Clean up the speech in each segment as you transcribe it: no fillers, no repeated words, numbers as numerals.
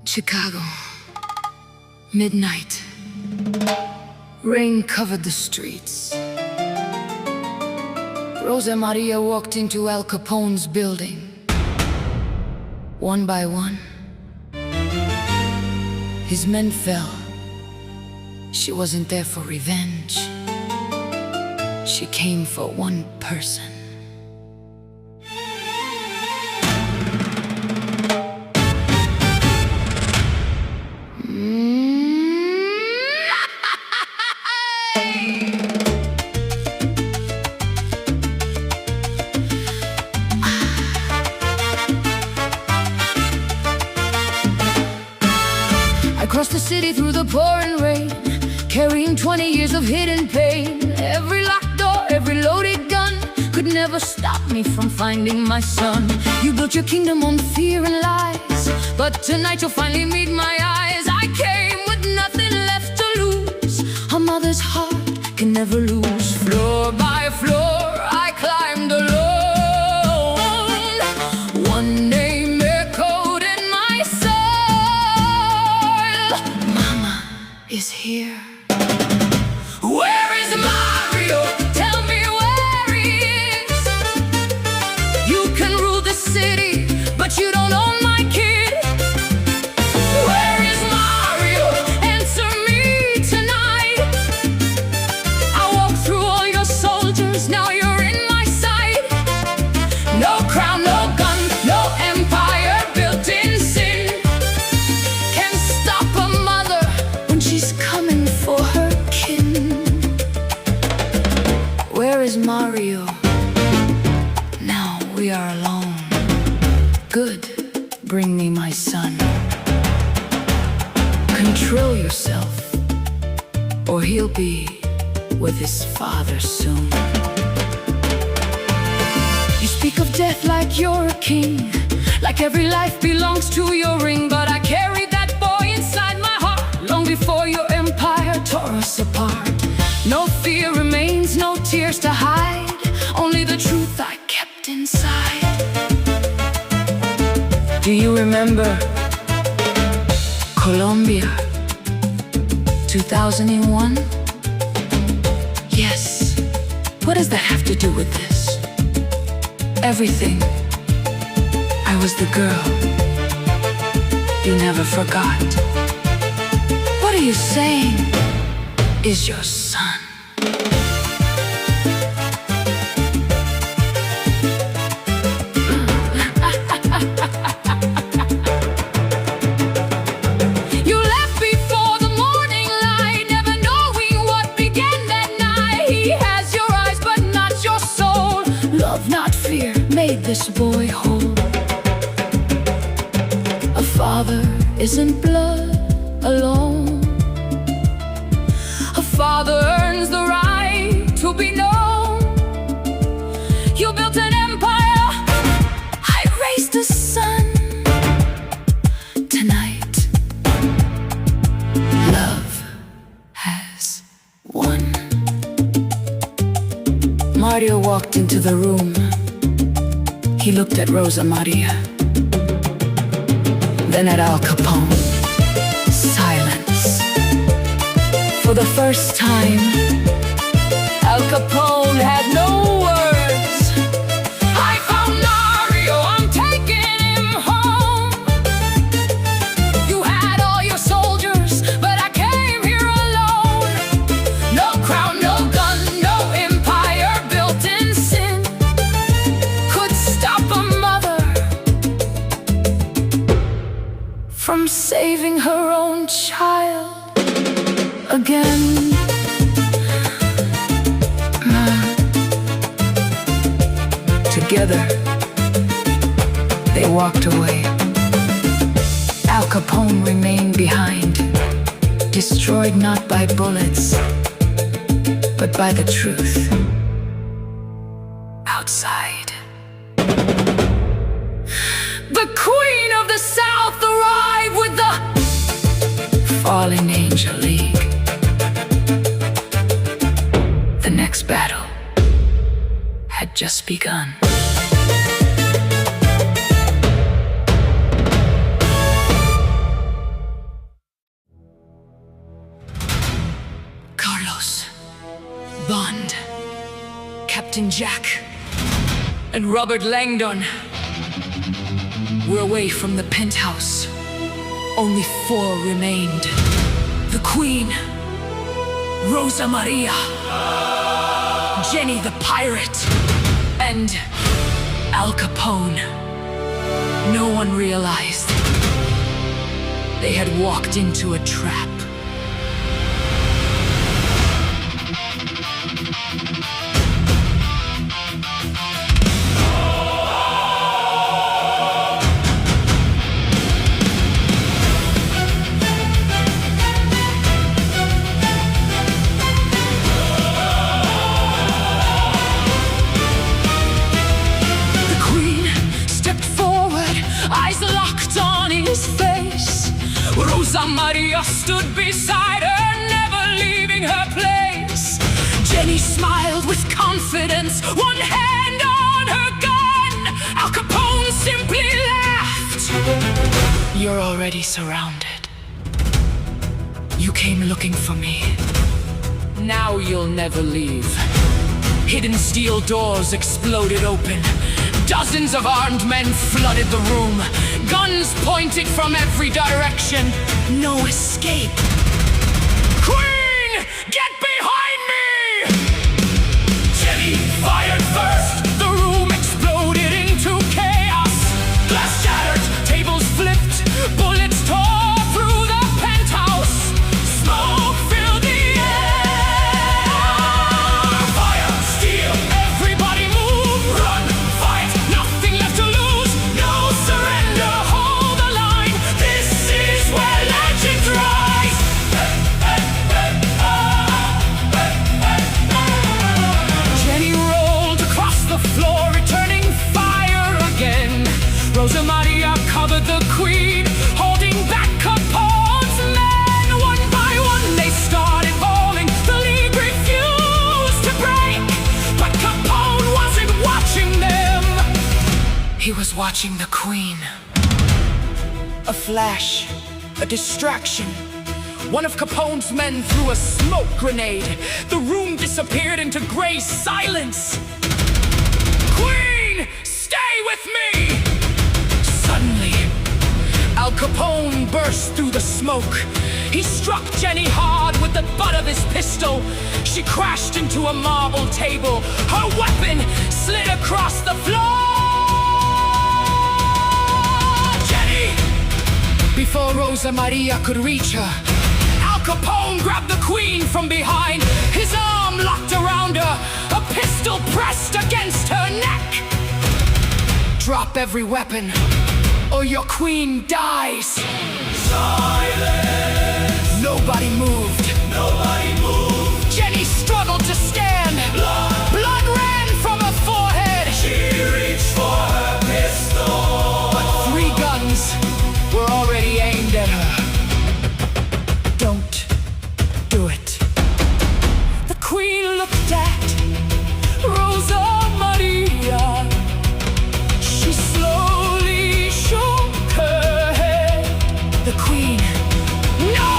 Chicago. Midnight. Rain covered the streets. Rosa Maria walked into Al Capone's building. One by one, his men fell. She wasn't there for revenge. She came for one person. Across the city through the pouring rain, carrying 20 years of hidden pain. Every locked door, every loaded gun could never stop me from finding my son. You built your kingdom on fear and lies, but tonight you'll finally meet my eyes. I came with nothing left to lose. A mother's heart can never lose. Floor by floor, I climbed alone. One name echoed in my soul. Mama is here. Where is Mario? Tell me where he is. You can rule the city, but you don't own my kid. Where is Mario? Answer me tonight. I walked through all your soldiers, now you're in my sight. No crown, no gun, no empire built in sin can stop a mother when she's coming for her kin. Where is Mario? Now we are alone. Good, bring me my son. Control yourself, or he'll be with his father soon. You speak of death like you're a king, like every life belongs to your ring. But I carried that boy inside my heart long before your empire tore us apart. No fear remains, no tears to hide, only the truth I kept inside. Do you remember Colombia, 2001? Yes. What does that have to do with this? Everything. I was the girl you never forgot. What are you saying is your son? You left before the morning light, never knowing what began that night. He has your eyes but not your soul. Love, not fear, made this boy whole. A father isn't blood alone. A father earns the right to be known. You built an empire, I raised a son. Tonight, love has won. Mario walked into the room. He looked at Rosa Maria, then at Al Capone. Silence. For the first time, Al Capone had no words. I found Mario, I'm taking him home. You had all your soldiers, but I came here alone. No crown, no gun, no empire built in sin could stop a mother from saving her own child again. Together, they walked away. Al Capone remained behind, destroyed not by bullets, but by the truth outside. The Queen of the South arrived with the Fallen Angel League. The next battle had just begun. Jack and Robert Langdon were away from the penthouse. Only 4 remained. The Queen, Rosa Maria, Jenny the pirate, and Al Capone. No one realized they had walked into a trap. Rosa Maria stood beside her, never leaving her place. Jenny smiled with confidence, one hand on her gun. Al Capone simply laughed. You're already surrounded. You came looking for me. Now you'll never leave. Hidden steel doors exploded open. Dozens of armed men flooded the room. Guns pointed from every direction. No escape. Queen, get behind me! Jenny fired first. The room exploded into chaos. Glass shattered, tables flipped, bullets tore through the penthouse. Smoke filled the air. Fire, steel, everybody move, run, fight, nothing left to lose, no surrender, hold the line. This is where legend rise. Jenny rolled across the floor, returning fire again. Rosa Maria covered the Queen, holding back Capone's men. One by one they started falling. The League refused to break, but Capone wasn't watching them. He was watching the Queen. A flash, a distraction. One of Capone's men threw a smoke grenade. The room disappeared into gray silence. Queen, stay with me! Suddenly, Al Capone burst through the smoke. He struck Jenny hard with the butt of his pistol. She crashed into a marble table. Her weapon slid across the floor. Jenny! Before Rosa Maria could reach her, Al Capone grabbed the Queen from behind. His arm locked around her, a pistol pressed against her neck. Drop every weapon, or your Queen dies. Silence! Nobody moved. Nobody moved. Jenny struggled to stand. Blood ran from her forehead. She reached for her pistol, but 3 guns were already aimed at her. Don't do it. The Queen looked at Rosa Maria. She slowly shook her head. The Queen, no!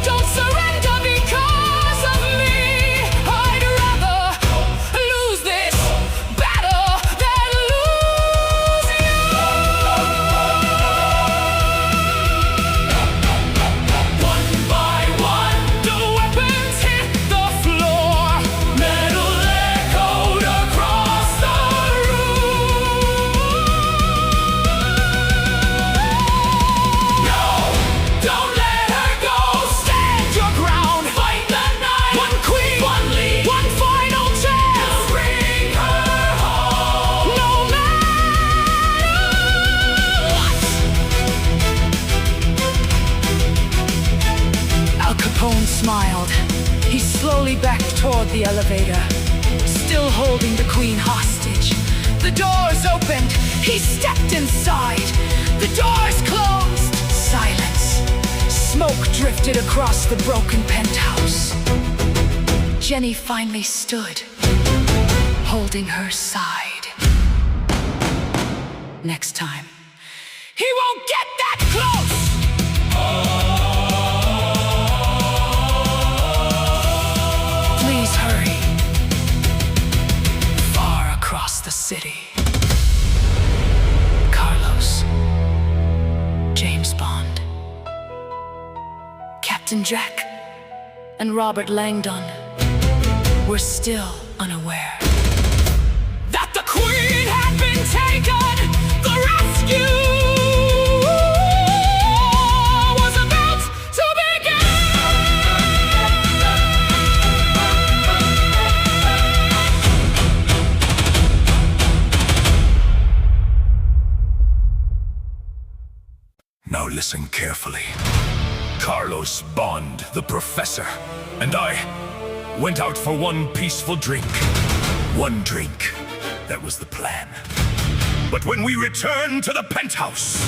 Don't surrender because of me. I'd rather lose this battle than lose you. One by one, the weapons hit the floor. Metal echoed across the room. No, don't let her go. Stand your ground. Fight the night. One Queen, one lead, one final chance. Bring her home. No matter what. Al Capone smiled. He slowly backed toward the elevator, still holding the Queen hostage. The doors opened. He stepped inside. The doors closed. Silence. Smoke drifted across the broken penthouse. Jenny finally stood, holding her side. Next time, he won't get that close! Please hurry. city. Carlos, James Bond, Captain Jack, and Robert Langdon were still unaware that the Queen had been taken. The rescue was about to begin. Now listen carefully. Carlos, Bond, the Professor, and I went out for one peaceful drink. One drink. That was the plan. But when we returned to the penthouse,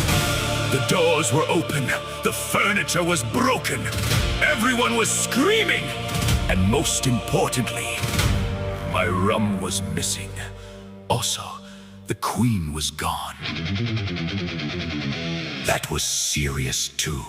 the doors were open, the furniture was broken, everyone was screaming, and most importantly, my rum was missing. Also, the Queen was gone. That was serious too.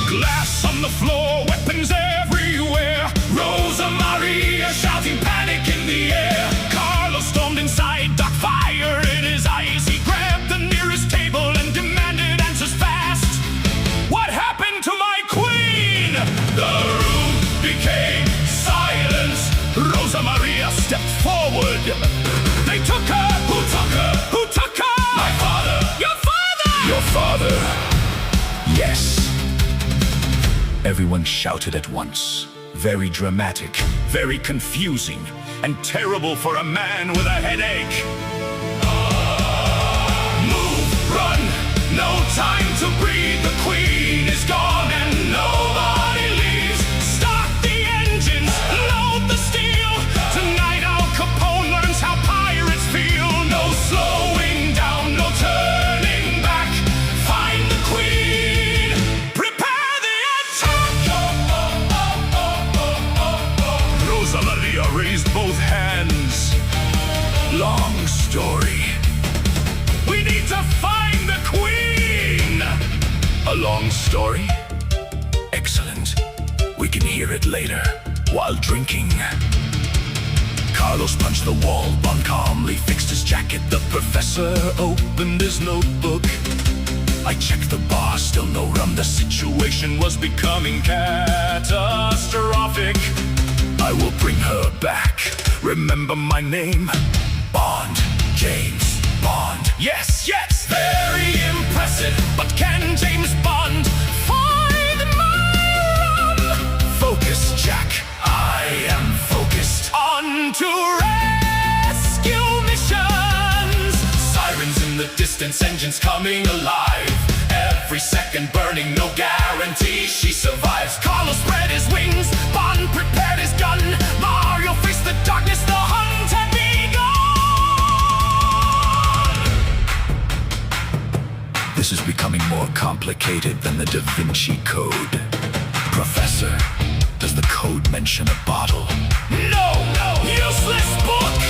Glass on the floor, weapons everywhere. Rosa Maria shouting panic in the air. Carlos stormed inside, dark fire in his eyes. He grabbed the nearest table and demanded answers fast. What happened to my Queen? The room became silence. Rosa Maria stepped forward. They took her. Who took her? Who took her? My father. Your father! Your father. Yes. Everyone shouted at once. Very dramatic, very confusing, and terrible for a man with a headache. Move, run, no time to breathe. The Queen is gone and nobody leaves. Start the engines, load the steel. Tonight Al Capone learns how pirates feel. No slowing down, no turning back. Find the Queen, prepare the attack. Rosa Maria raised both hands. Long story. We need to find the Queen. A long story? Excellent. We can hear it later, while drinking. Carlos punched the wall. Bond calmly fixed his jacket. The Professor opened his notebook. I checked the bar, still no rum. The situation was becoming catastrophic. I will bring her back. Remember my name? Bond. James Bond. Yes, yes! Very impressive. But can James Bond find my rum? Focus, Jack. I am focused. On to rescue missions. Sirens in the distance, engines coming alive. Every second burning, no guarantee she survives. Carlos spread his wings, Bond prepared his gun. Mario faced the darkness, the hunt had begun. This is becoming more complicated than the Da Vinci Code. Professor, does the code mention a bottle? No! No! Useless book!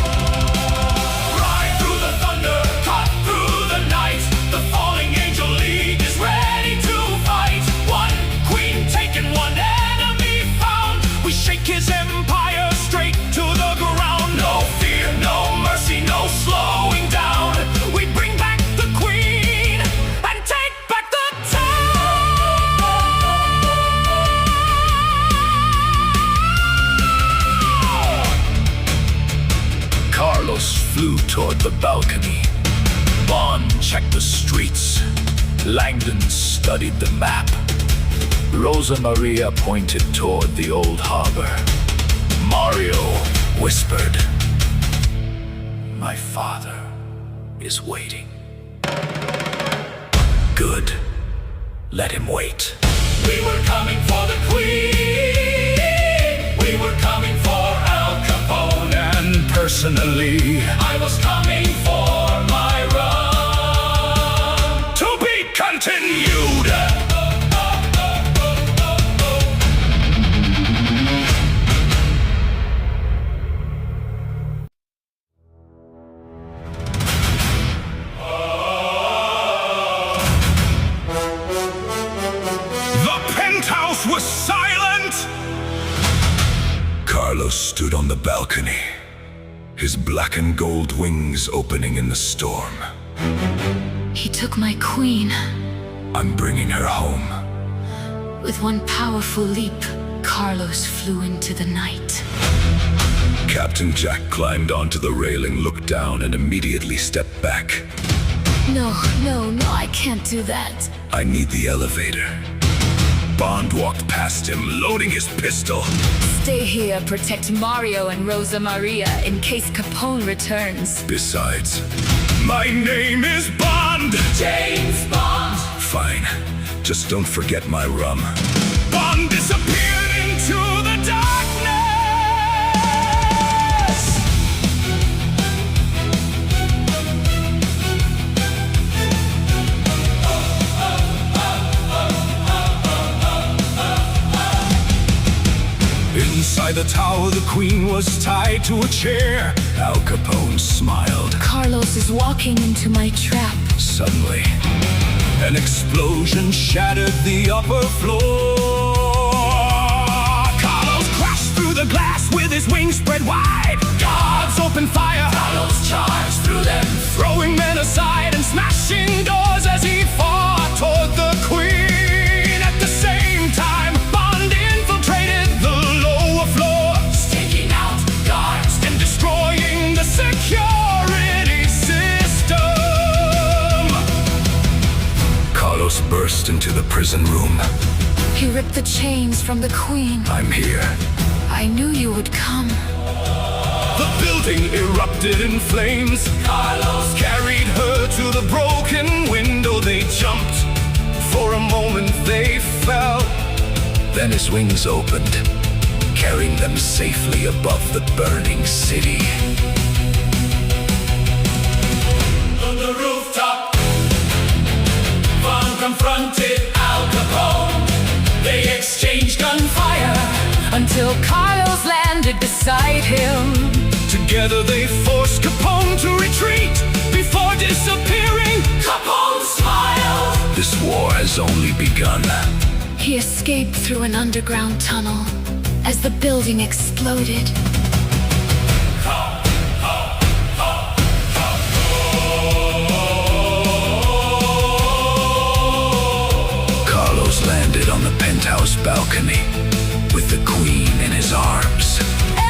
Ride through the thunder, cut through the night. The falling angel league is ready to fight. One queen taken, one enemy found. We shake his empire straight to the ground. No fear, no mercy, no slowing down. We bring back the Queen and take back the town. Carlos flew toward the balcony. Bond checked the streets. Langdon studied the map. Rosa Maria pointed toward the old harbor. Mario whispered, "My father is waiting." Good. Let him wait. We were coming for the Queen. We were coming for Al Capone. And personally, I was coming for my rum. To be continued. stood on the balcony, his black and gold wings opening in the storm. He took my queen. I'm bringing her home. With one powerful leap, Carlos flew into the night. Captain Jack climbed onto the railing, looked down, and immediately stepped back. No, I can't do that. I need the elevator. Bond walked past him, loading his pistol. Stay here, protect Mario and Rosa Maria in case Capone returns. Besides, my name is Bond! James Bond! Fine, just don't forget my rum. Bond disappeared into the darkness! Inside the tower, the queen was tied to a chair. Al Capone smiled. Carlos is walking into my trap. Suddenly, an explosion shattered the upper floor. Carlos crashed through the glass with his wings spread wide. Guards opened fire. Carlos charged through them, throwing men aside and smashing doors as he fought toward the queen. At the same time, Bond infiltrated the lower floors, taking out guards and destroying the security system. Carlos burst into the prison room. He ripped the chains from the queen. I'm here. I knew you would come. The building erupted in flames. Carlos carried her to the broken window. They jumped. For a moment they fell. Then his wings opened, carrying them safely above the burning city. On the rooftop, Bond confronted Al Capone. They exchanged gunfire Until Carlos landed beside him. Together they forced Capone to retreat. Before disappearing, Capone smiled. This war has only begun. He escaped through an underground tunnel as the building exploded. Carlos landed on the penthouse balcony with the queen in his arms.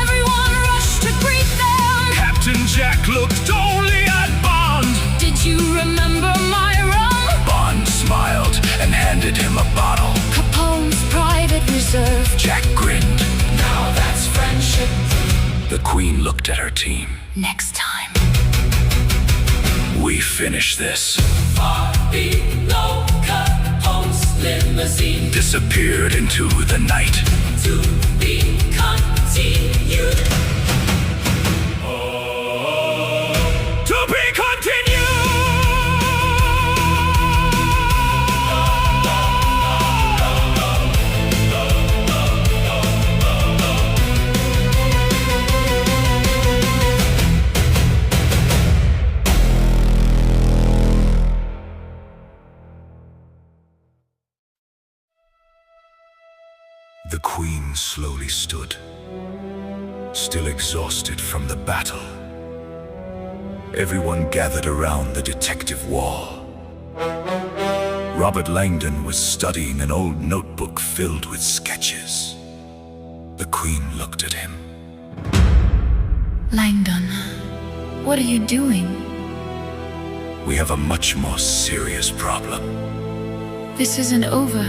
Everyone rushed to greet them. Captain Jack looked only at Bond. Did you remember my rum? Bond smiled and handed him a bottle. Capone's private reserve. Jack grinned. Now that's friendship. The queen looked at her team. Next time. We finish this. Far below, Capone's limousine Disappeared into the night. to be continued. To be continued! The queen slowly stood, still exhausted from the battle. Everyone gathered around the detective wall. Robert Langdon was studying an old notebook filled with sketches. The queen looked at him. Langdon, what are you doing? We have a much more serious problem. This isn't over.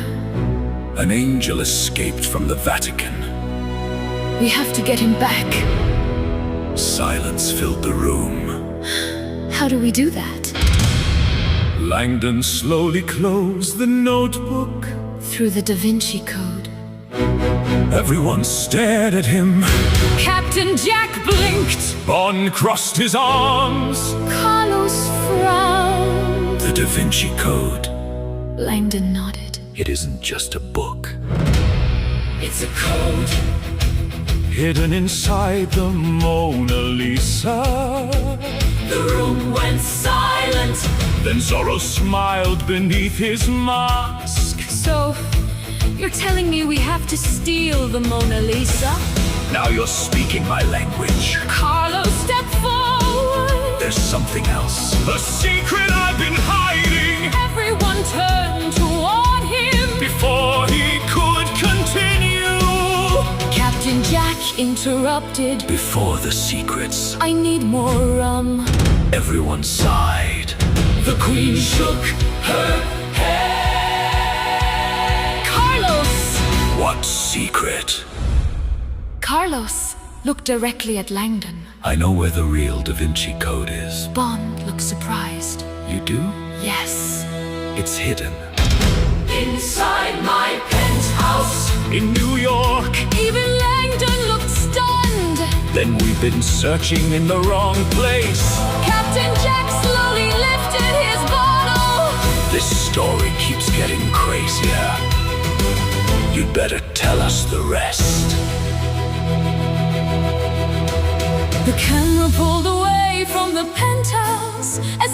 An angel escaped from the Vatican. We have to get him back. Silence filled the room. How do we do that? Langdon slowly closed the notebook. Through the Da Vinci Code. Everyone stared at him. Captain Jack blinked. Bond crossed his arms. Carlos frowned. The Da Vinci Code. Langdon nodded. It isn't just a book. It's a code. Hidden inside the Mona Lisa. The room went silent. Then Zorro smiled beneath his mask. So, you're telling me we have to steal the Mona Lisa? Now you're speaking my language. Carlos, step forward. There's something else. The secret I've been hiding. Everyone turned toward him Before he could continue. Captain Jack interrupted. Before the secrets, I need more rum. everyone sighed. The queen shook her head. Carlos! What secret? Carlos looked directly at Langdon. I know where the real Da Vinci Code is. Bond looked surprised. You do? Yes. It's hidden. Inside my penthouse. In New York. Even Langdon looked stunned. Then we've been searching in the wrong place. Captain Jack slowly lifted his bottle. This story keeps getting crazier. You'd better tell us the rest. The camera pulled away from the penthouse as